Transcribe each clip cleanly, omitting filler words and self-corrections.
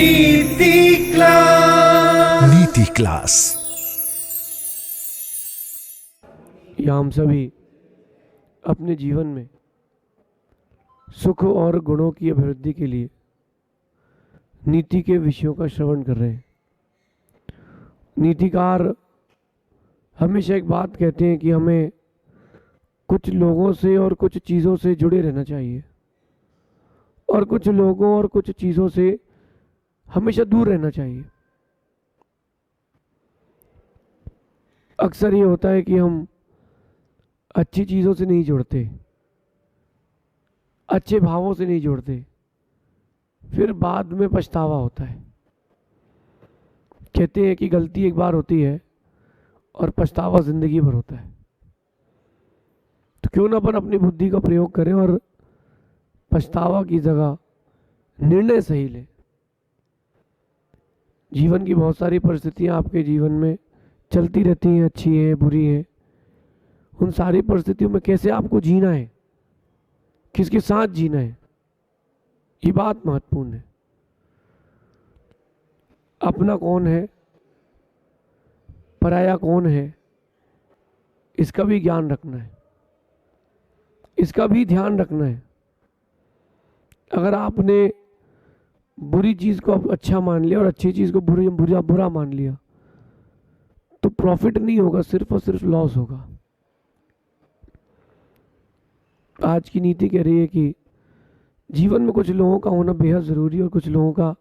नीति क्लास। या हम सभी अपने जीवन में सुख और गुणों की अभिवृद्धि के लिए नीति के विषयों का श्रवण कर रहे हैं। नीतिकार हमेशा एक बात कहते हैं कि हमें कुछ लोगों से और कुछ चीज़ों से जुड़े रहना चाहिए और कुछ लोगों और कुछ चीज़ों से हमेशा दूर रहना चाहिए। अक्सर ये होता है कि हम अच्छी चीज़ों से नहीं जुड़ते, अच्छे भावों से नहीं जुड़ते, फिर बाद में पछतावा होता है। कहते हैं कि गलती एक बार होती है और पछतावा जिंदगी भर होता है। तो क्यों ना अपन अपनी बुद्धि का प्रयोग करें और पछतावा की जगह निर्णय सही लें। जीवन की बहुत सारी परिस्थितियां आपके जीवन में चलती रहती हैं, अच्छी हैं, बुरी हैं। उन सारी परिस्थितियों में कैसे आपको जीना है, किसके साथ जीना है, ये बात महत्वपूर्ण है। अपना कौन है, पराया कौन है, इसका भी ज्ञान रखना है, इसका भी ध्यान रखना है। अगर आपने बुरी चीज को अच्छा मान लिया और अच्छी चीज को बुरा मान लिया तो प्रॉफिट नहीं होगा, सिर्फ और सिर्फ लॉस होगा। आज की नीति कह रही है कि जीवन में कुछ लोगों का होना बेहद ज़रूरी है और कुछ लोगों का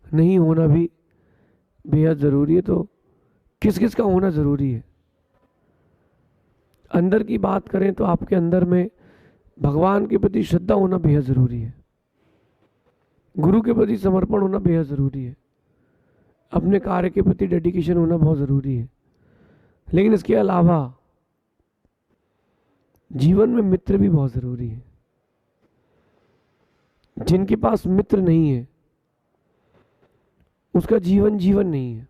नहीं होना भी बेहद ज़रूरी है। तो किस किस का होना ज़रूरी है? अंदर की बात करें तो आपके अंदर में भगवान के प्रति श्रद्धा होना बेहद ज़रूरी है, गुरु के प्रति समर्पण होना बेहद ज़रूरी है, अपने कार्य के प्रति डेडिकेशन होना बहुत ज़रूरी है। लेकिन इसके अलावा जीवन में मित्र भी बहुत ज़रूरी है। जिनके पास मित्र नहीं है उसका जीवन जीवन नहीं है।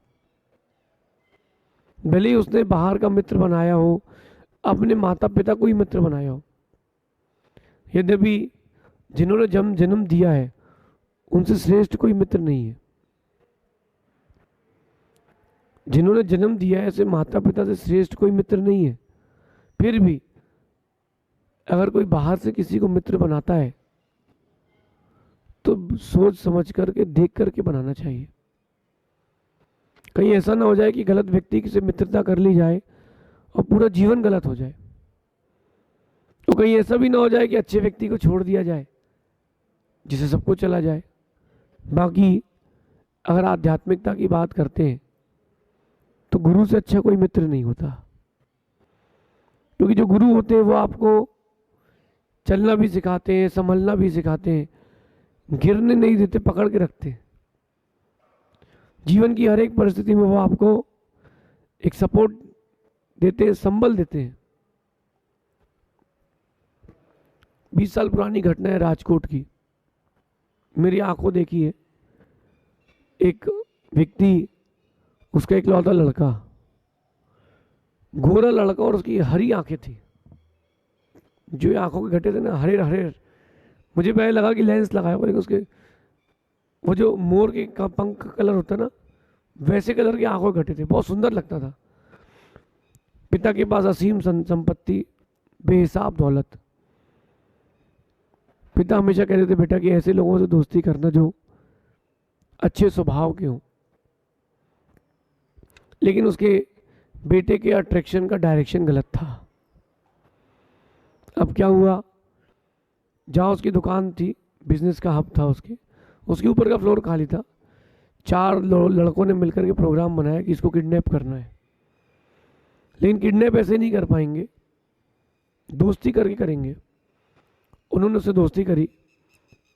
भले ही उसने बाहर का मित्र बनाया हो, अपने माता पिता को ही मित्र बनाया हो, यद्यपि जिन्होंने जन्म दिया है उनसे श्रेष्ठ कोई मित्र नहीं है। जिन्होंने जन्म दिया है ऐसे माता पिता से श्रेष्ठ कोई मित्र नहीं है। फिर भी अगर कोई बाहर से किसी को मित्र बनाता है तो सोच समझ करके देख करके बनाना चाहिए। कहीं ऐसा ना हो जाए कि गलत व्यक्ति से मित्रता कर ली जाए और पूरा जीवन गलत हो जाए। तो कहीं ऐसा भी ना हो जाए कि अच्छे व्यक्ति को छोड़ दिया जाए जिसे सबको चला जाए। बाकी अगर आध्यात्मिकता की बात करते हैं तो गुरु से अच्छा कोई मित्र नहीं होता, क्योंकि जो गुरु होते हैं वो आपको चलना भी सिखाते हैं, संभलना भी सिखाते हैं, गिरने नहीं देते, पकड़ के रखते हैं। जीवन की हर एक परिस्थिति में वो आपको एक सपोर्ट देते हैं, संबल देते हैं। 20 साल पुरानी घटना है राजकोट की, मेरी आंखों देखी है। एक व्यक्ति, उसका इकलौता लड़का, गोरा लड़का, और उसकी हरी आंखें थी। जो आंखों के घटे थे ना, हरे हरे, मुझे पहले लगा कि लेंस लगाया हुआ, लेकिन उसके वो जो मोर के पंख का कलर होता है ना, वैसे कलर की आंखों के घटे थे। बहुत सुंदर लगता था। पिता के पास असीम संपत्ति, बेहिसाब दौलत। पिता हमेशा कहते थे, बेटा कि ऐसे लोगों से दोस्ती करना जो अच्छे स्वभाव के हों। लेकिन उसके बेटे के अट्रैक्शन का डायरेक्शन गलत था। अब क्या हुआ, जहाँ उसकी दुकान थी, बिजनेस का हब था, उसके ऊपर का फ्लोर खाली था। 4 लड़कों ने मिलकर के प्रोग्राम बनाया कि इसको किडनैप करना है। लेकिन किडनैप ऐसे नहीं कर पाएंगे, दोस्ती करके करेंगे। उन्होंने उससे दोस्ती करी,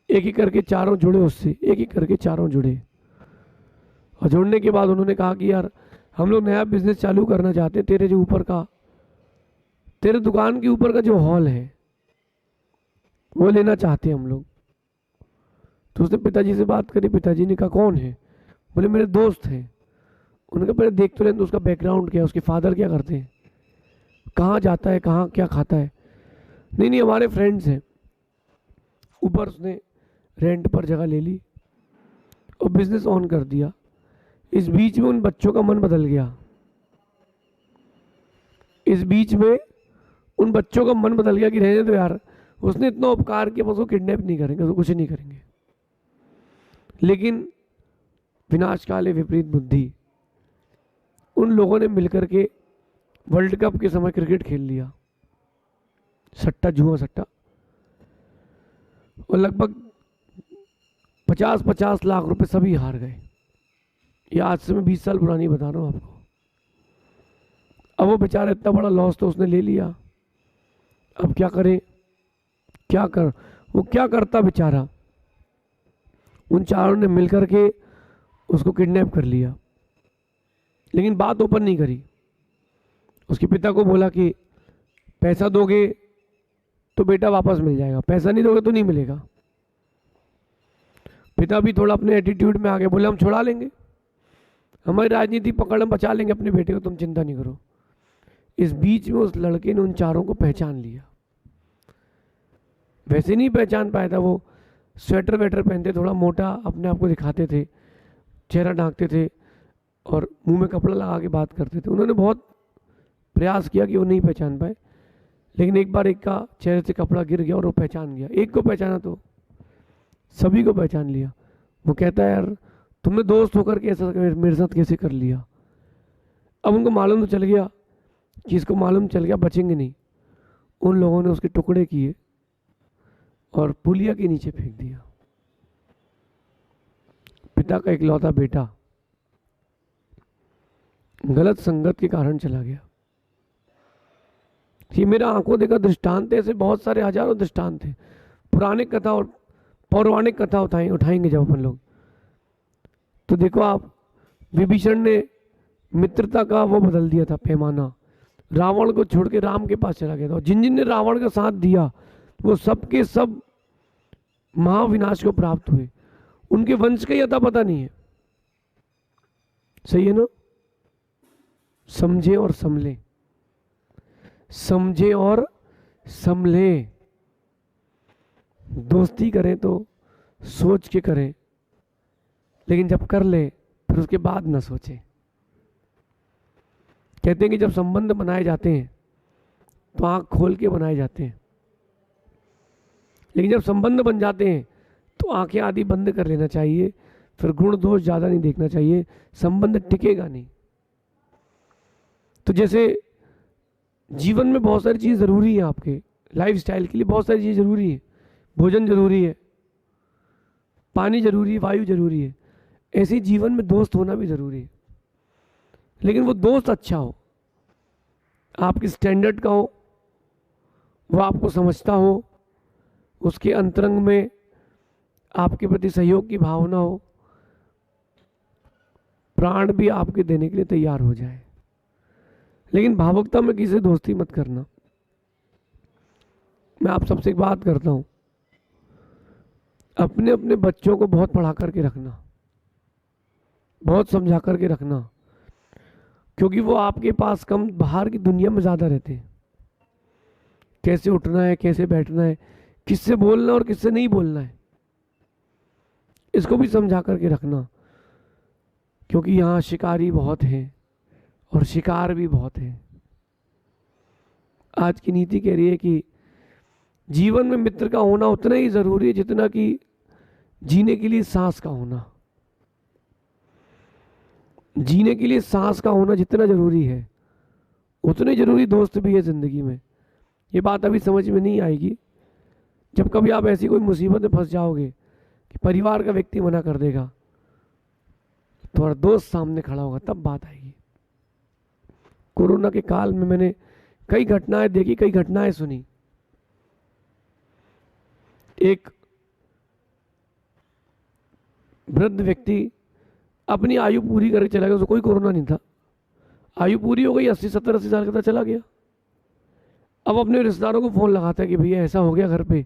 एक एक करके चारों जुड़े उससे, एक एक करके चारों जुड़े। और जुड़ने के बाद उन्होंने कहा कि यार हम लोग नया बिजनेस चालू करना चाहते हैं, तेरे जो ऊपर का, तेरे दुकान के ऊपर का जो हॉल है वो लेना चाहते हैं हम लोग। तो उसने पिताजी से बात करी। पिताजी ने कहा कौन है? बोले मेरे दोस्त हैं। उन्होंने कहा पहले देख तो लें तो उसका बैकग्राउंड क्या है, उसके फादर क्या करते हैं, कहाँ जाता है, कहाँ क्या खाता है। नहीं नहीं हमारे फ्रेंड्स हैं। ऊपर उसने रेंट पर जगह ले ली और बिजनेस ऑन कर दिया। इस बीच में उन बच्चों का मन बदल गया, इस बीच में उन बच्चों का मन बदल गया कि रहने दो यार, उसने इतना उपकार किया, उसको किडनैप नहीं करेंगे, उसको कुछ नहीं करेंगे। लेकिन विनाशकाले विपरीत बुद्धि, उन लोगों ने मिलकर के वर्ल्ड कप के समय क्रिकेट खेल लिया, सट्टा, जुआ सट्टा, और लगभग 50-50 लाख रुपए सभी हार गए। ये आज से मैं 20 साल पुरानी बता रहा हूँ आपको। अब वो बेचारा इतना बड़ा लॉस तो उसने ले लिया, अब क्या करे, वो क्या करता बेचारा। उन चारों ने मिलकर के उसको किडनैप कर लिया, लेकिन बात ओपन नहीं करी। उसके पिता को बोला कि पैसा दोगे तो बेटा वापस मिल जाएगा, पैसा नहीं दोगे तो नहीं मिलेगा। पिता भी थोड़ा अपने एटीट्यूड में आ गए, बोले हम छुड़ा लेंगे, हमारी राजनीति पकड़, हम बचा लेंगे अपने बेटे को, तुम चिंता नहीं करो। इस बीच में उस लड़के ने उन चारों को पहचान लिया। वैसे नहीं पहचान पाया था, वो स्वेटर वेटर पहनते, थोड़ा मोटा अपने आप को दिखाते थे, चेहरा ढांकते थे और मुंह में कपड़ा लगा के बात करते थे। उन्होंने बहुत प्रयास किया कि वो नहीं पहचान पाए, लेकिन एक बार एक का चेहरे से कपड़ा गिर गया और वो पहचान गया। एक को पहचाना तो सभी को पहचान लिया। वो कहता है यार तुमने दोस्त होकर के ऐसा मेरे साथ कैसे कर लिया। अब उनको मालूम तो चल गया, जिसको मालूम चल गया बचेंगे नहीं। उन लोगों ने उसके टुकड़े किए और पुलिया के नीचे फेंक दिया। पिता का इकलौता बेटा गलत संगत के कारण चला गया। ये मेरा आंखों देखा दृष्टांत है, ऐसे बहुत सारे हजारों दृष्टांत थे। पुराने कथा और पौराणिक कथा उठाएंगे जब अपन लोग, तो देखो आप, विभीषण ने मित्रता का वो बदल दिया था पैमाना, रावण को छोड़ के राम के पास चला गया था। और जिन जिन ने रावण का साथ दिया वो सब के सब महाविनाश को प्राप्त हुए। उनके वंश का ही अता पता नहीं है। सही है ना? समझे और संभले, समझे और संभले। दोस्ती करें तो सोच के करें, लेकिन जब कर ले फिर उसके बाद ना सोचें। कहते हैं कि जब संबंध बनाए जाते हैं तो आंख खोल के बनाए जाते हैं, लेकिन जब संबंध बन जाते हैं तो आंखें आदि बंद कर लेना चाहिए। फिर गुण दोष ज़्यादा नहीं देखना चाहिए, संबंध टिकेगा नहीं। तो जैसे जीवन में बहुत सारी चीज़ ज़रूरी है, आपके लाइफ स्टाइल के लिए बहुत सारी चीज़ ज़रूरी है। भोजन जरूरी है, पानी जरूरी है, वायु जरूरी है। ऐसे ही जीवन में दोस्त होना भी जरूरी है, लेकिन वो दोस्त अच्छा हो, आपके स्टैंडर्ड का हो, वो आपको समझता हो, उसके अंतरंग में आपके प्रति सहयोग की भावना हो, प्राण भी आपके देने के लिए तैयार हो जाए। लेकिन भावुकता में किसी से दोस्ती मत करना। मैं आप सबसे एक बात करता हूं, अपने अपने बच्चों को बहुत पढ़ा करके रखना, बहुत समझा करके रखना, क्योंकि वो आपके पास कम, बाहर की दुनिया में ज़्यादा रहते हैं। कैसे उठना है, कैसे बैठना है, किससे बोलना और किससे नहीं बोलना है, इसको भी समझा करके रखना। क्योंकि यहाँ शिकारी बहुत हैं और शिकार भी बहुत है। आज की नीति कह रही है कि जीवन में मित्र का होना उतना ही ज़रूरी है जितना कि जीने के लिए सांस का होना। जीने के लिए सांस का होना जितना जरूरी है, उतने जरूरी दोस्त भी है जिंदगी में। ये बात अभी समझ में नहीं आएगी। जब कभी आप ऐसी कोई मुसीबत में फंस जाओगे कि परिवार का व्यक्ति मना कर देगा, तुम्हारा दोस्त सामने खड़ा होगा, तब बात आएगी। कोरोना के काल में मैंने कई घटनाएं देखी, कई घटनाएं सुनी। एक वृद्ध व्यक्ति अपनी आयु पूरी करके चला गया, उसको कोई कोरोना नहीं था। आयु पूरी हो गई, 80-70-80 साल का था, चला गया। अब अपने रिश्तेदारों को फोन लगाता है कि भैया ऐसा हो गया घर पे,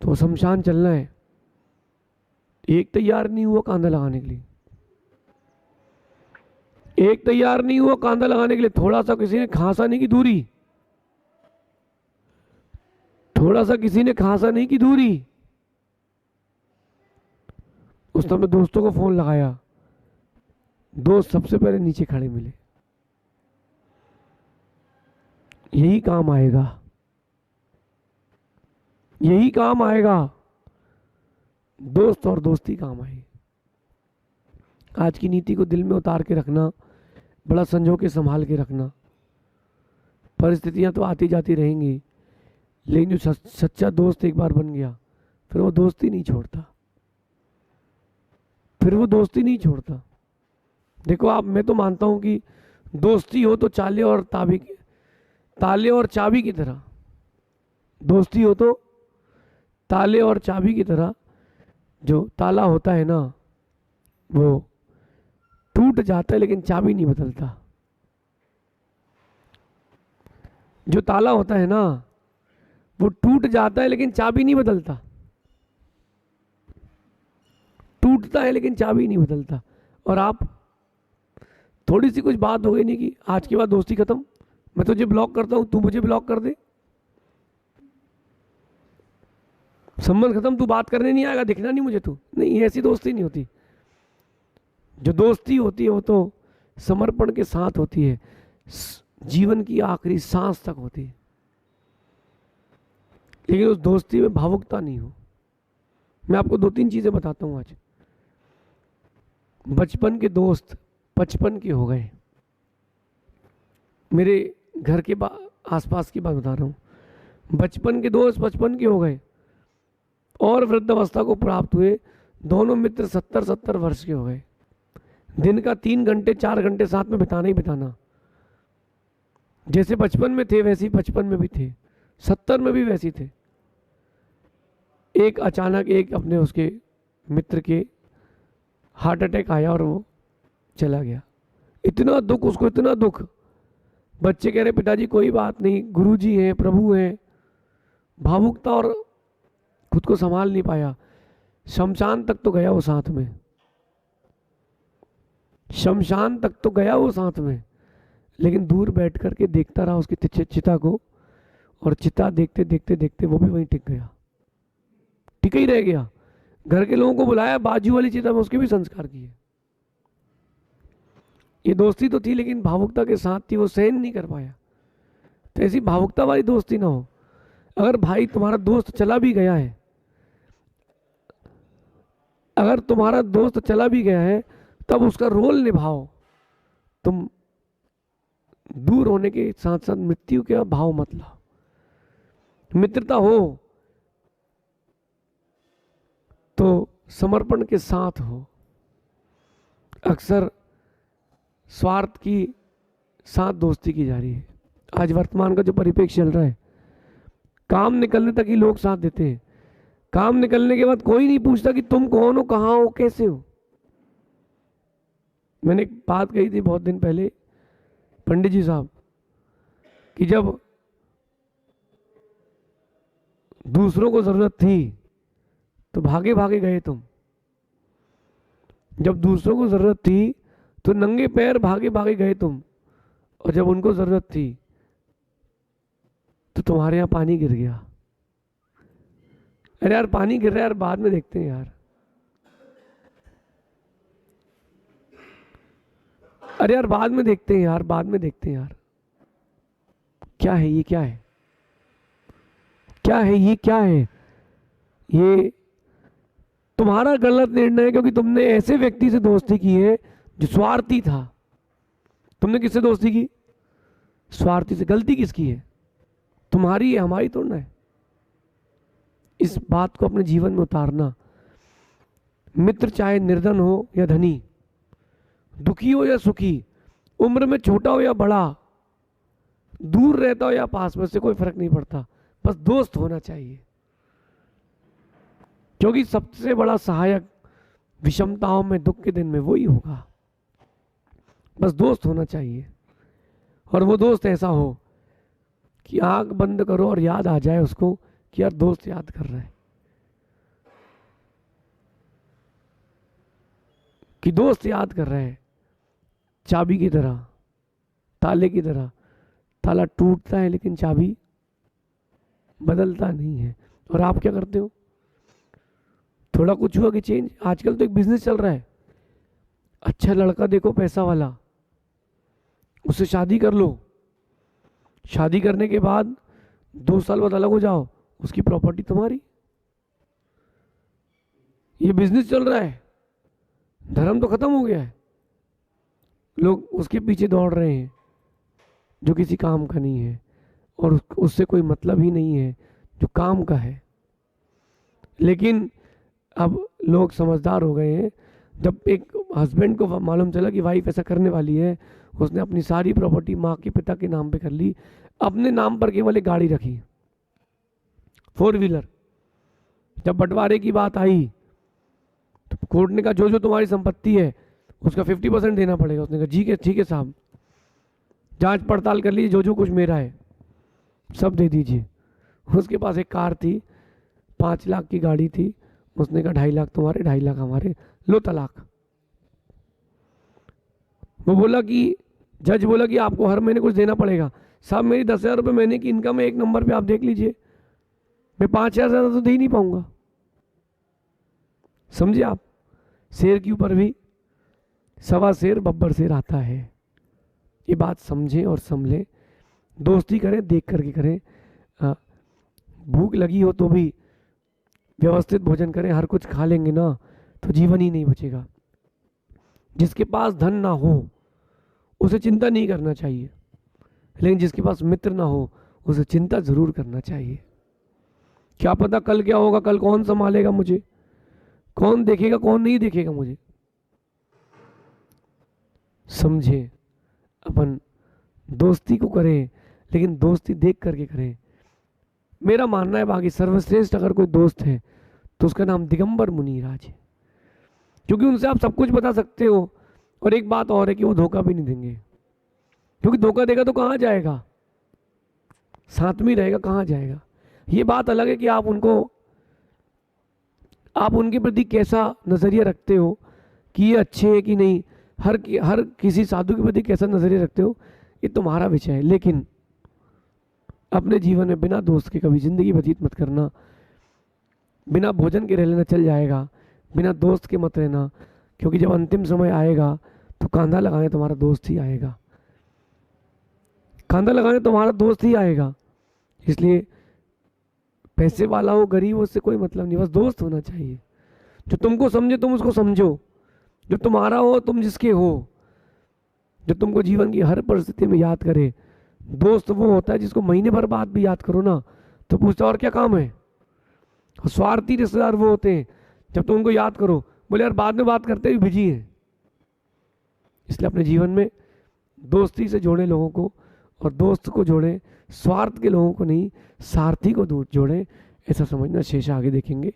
तो शमशान चलना है। एक तैयार नहीं हुआ कांधा लगाने के लिए, एक तैयार नहीं हुआ कांधा लगाने के लिए। थोड़ा सा किसी ने खांसा नहीं की दूरी, थोड़ा सा किसी ने खांसा नहीं की दूरी, उस समय दोस्तों को फोन लगाया, दोस्त सबसे पहले नीचे खड़े मिले। यही काम आएगा, यही काम आएगा, दोस्त और दोस्ती काम आएगी। आज की नीति को दिल में उतार के रखना, बड़ा संजो के संभाल के रखना। परिस्थितियां तो आती जाती रहेंगी, लेकिन जो सच्चा दोस्त एक बार बन गया, फिर वो दोस्ती नहीं छोड़ता, फिर वो दोस्ती नहीं छोड़ता। देखो आप, मैं तो मानता हूं कि दोस्ती हो तो ताले और चाबी की तरह, दोस्ती हो तो ताले और चाबी की तरह। जो ताला होता है ना, वो टूट जाता है लेकिन चाबी नहीं बदलता। जो ताला होता है ना, वो टूट जाता है लेकिन चाबी नहीं बदलता। टूटता है लेकिन चाबी नहीं बदलता। और आप, थोड़ी सी कुछ बात हो गई नहीं कि आज के बाद दोस्ती खत्म, मैं तुझे ब्लॉक करता हूं, तू मुझे ब्लॉक कर दे, संबंध खत्म, तू बात करने नहीं आएगा, दिखना नहीं मुझे तू। नहीं, ऐसी दोस्ती नहीं होती। जो दोस्ती होती है वो तो समर्पण के साथ होती है, जीवन की आखिरी सांस तक होती है। लेकिन उस दोस्ती में भावुकता नहीं हो। मैं आपको 2-3 चीजें बताता हूं आज। बचपन के दोस्त 55 के हो गए। मेरे घर के आसपास की बात बता रहा हूं। बचपन के दोस्त 55 के हो गए और वृद्धावस्था को प्राप्त हुए। दोनों मित्र 70-70 वर्ष के हो गए। दिन का 3 घंटे 4 घंटे साथ में बिताना ही बिताना। जैसे बचपन में थे वैसे ही 55 में भी थे, 70 में भी वैसे ही थे। एक अचानक एक अपने उसके मित्र के हार्ट अटैक आया और वो चला गया। इतना दुख उसको, इतना दुख। बच्चे कह रहे पिताजी कोई बात नहीं, गुरुजी हैं, प्रभु हैं। भावुकता और खुद को संभाल नहीं पाया। शमशान तक तो गया वो साथ में, शमशान तक तो गया वो साथ में, लेकिन दूर बैठ करके देखता रहा उसकी चिता को, और चिता देखते देखते देखते वो भी वहीं टिक गया, टिक ही रह गया। घर के लोगों को बुलाया, बाजू वाली चिता में उसके भी संस्कार किए। ये दोस्ती तो थी लेकिन भावुकता के साथ थी, वो सहन नहीं कर पाया। तो ऐसी भावुकता वाली दोस्ती ना हो। अगर भाई तुम्हारा दोस्त चला भी गया है, अगर तुम्हारा दोस्त चला भी गया है, तब उसका रोल निभाओ। तुम दूर होने के साथ साथ मृत्यु के भाव मत लाओ। मित्रता हो तो समर्पण के साथ हो। अक्सर स्वार्थ की साथ दोस्ती की जा रही है। आज वर्तमान का जो परिप्रेक्ष्य चल रहा है, काम निकलने तक ही लोग साथ देते हैं। काम निकलने के बाद कोई नहीं पूछता कि तुम कौन हो, कहां हो, कैसे हो। मैंने एक बात कही थी बहुत दिन पहले, पंडित जी साहब, कि जब दूसरों को जरूरत थी तो भागे भागे गए तुम। जब दूसरों को जरूरत थी तो नंगे पैर भागे भागे गए तुम, और जब उनको जरूरत थी तो तुम्हारे यहां पानी गिर गया। अरे यार पानी गिर रहा है यार, बाद में देखते हैं यार। अरे यार बाद में देखते हैं यार, बाद में देखते हैं यार। क्या है ये, क्या है, क्या है ये, क्या है ये? तुम्हारा गलत निर्णय है, क्योंकि तुमने ऐसे व्यक्ति से दोस्ती की है जो स्वार्थी था। तुमने किससे दोस्ती की? स्वार्थी से। गलती किसकी है? तुम्हारी है, हमारी तो ना है। इस बात को अपने जीवन में उतारना। मित्र चाहे निर्धन हो या धनी, दुखी हो या सुखी, उम्र में छोटा हो या बड़ा, दूर रहता हो या पास में, से कोई फर्क नहीं पड़ता। बस दोस्त होना चाहिए, क्योंकि सबसे बड़ा सहायक विषमताओं में, दुख के दिन में वही होगा। बस दोस्त होना चाहिए, और वो दोस्त ऐसा हो कि आंख बंद करो और याद आ जाए उसको कि यार दोस्त याद कर रहा है, कि दोस्त याद कर रहा है। चाबी की तरह, ताले की तरह। ताला टूटता है लेकिन चाबी बदलता नहीं है। और आप क्या करते हो? थोड़ा कुछ हुआ कि चेंज। आजकल तो एक बिजनेस चल रहा है, अच्छा लड़का देखो पैसा वाला, उससे शादी कर लो, शादी करने के बाद 2 साल बाद अलग हो जाओ, उसकी प्रॉपर्टी तुम्हारी। ये बिजनेस चल रहा है, धर्म तो खत्म हो गया है। लोग उसके पीछे दौड़ रहे हैं जो किसी काम का नहीं है और उससे कोई मतलब ही नहीं है जो काम का है। लेकिन अब लोग समझदार हो गए हैं। जब एक हस्बैंड को मालूम चला कि वाइफ ऐसा करने वाली है, उसने अपनी सारी प्रॉपर्टी माँ के पिता के नाम पे कर ली, अपने नाम पर केवल एक गाड़ी रखी, 4 व्हीलर। जब बंटवारे की बात आई तो कोर्ट ने कहा जो जो तुम्हारी संपत्ति है उसका 50% देना पड़ेगा। उसने कहा ठीक है साहब, जांच पड़ताल कर लीजिए, जो जो कुछ मेरा है सब दे दीजिए। उसके पास एक कार थी, 5 लाख की गाड़ी थी, उसने कहा 2.5 लाख तुम्हारे, 2.5 लाख हमारे, लो तलाक। वो बोला कि जज बोला कि आपको हर महीने कुछ देना पड़ेगा। साहब मेरी 10,000 रुपये महीने की इनकम है, एक नंबर पे आप देख लीजिए, मैं 5,000 ज़्यादा तो दे ही नहीं पाऊंगा। समझे आप? शेर के ऊपर भी 1.25 शेर बब्बर शेर आता है। ये बात समझें और समझें। दोस्ती करें देख करके करें। भूख लगी हो तो भी व्यवस्थित भोजन करें। हर कुछ खा लेंगे ना तो जीवन ही नहीं बचेगा। जिसके पास धन ना हो उसे चिंता नहीं करना चाहिए, लेकिन जिसके पास मित्र ना हो उसे चिंता जरूर करना चाहिए। क्या पता कल क्या होगा, कल कौन संभालेगा मुझे, कौन देखेगा कौन नहीं देखेगा मुझे। समझे, अपन दोस्ती को करें लेकिन दोस्ती देख करके करें। मेरा मानना है बाकी सर्वश्रेष्ठ अगर कोई दोस्त है तो उसका नाम दिगंबर मुनिराज है, क्योंकि उनसे आप सब कुछ बता सकते हो। और एक बात और है कि वो धोखा भी नहीं देंगे, क्योंकि धोखा देगा तो कहाँ जाएगा, साथ में रहेगा कहाँ जाएगा। ये बात अलग है कि आप उनके प्रति कैसा नज़रिया रखते हो कि ये अच्छे है कि नहीं, हर किसी साधु के प्रति कैसा नज़रिया रखते हो ये तुम्हारा विषय है। लेकिन अपने जीवन में बिना दोस्त के कभी ज़िंदगी व्यतीत मत करना। बिना भोजन के रह लेना चल जाएगा, बिना दोस्त के मत रहना, क्योंकि जब अंतिम समय आएगा तो कंधा लगाने तुम्हारा दोस्त ही आएगा, कंधा लगाने तुम्हारा दोस्त ही आएगा। इसलिए पैसे वाला हो गरीब हो उससे कोई मतलब नहीं, बस दोस्त होना चाहिए जो तुमको समझे, तुम उसको समझो, जो तुम्हारा हो तुम जिसके हो, जो तुमको जीवन की हर परिस्थिति में याद करे। दोस्त वो होता है जिसको महीने भर बाद भी याद करो ना तो पूछता और क्या काम है। और स्वार्थी रिश्तेदार वो होते हैं जब तुम उनको याद करो बोले यार बाद में बात करते भी बिजी है। इसलिए अपने जीवन में दोस्ती से जोड़े लोगों को, और दोस्त को जोड़े, स्वार्थ के लोगों को नहीं, सारथी को दूर जोड़े, ऐसा समझना। शेष आगे देखेंगे।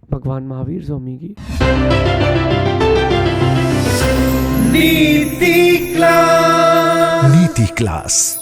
भगवान महावीर स्वामी की नीति क्लास।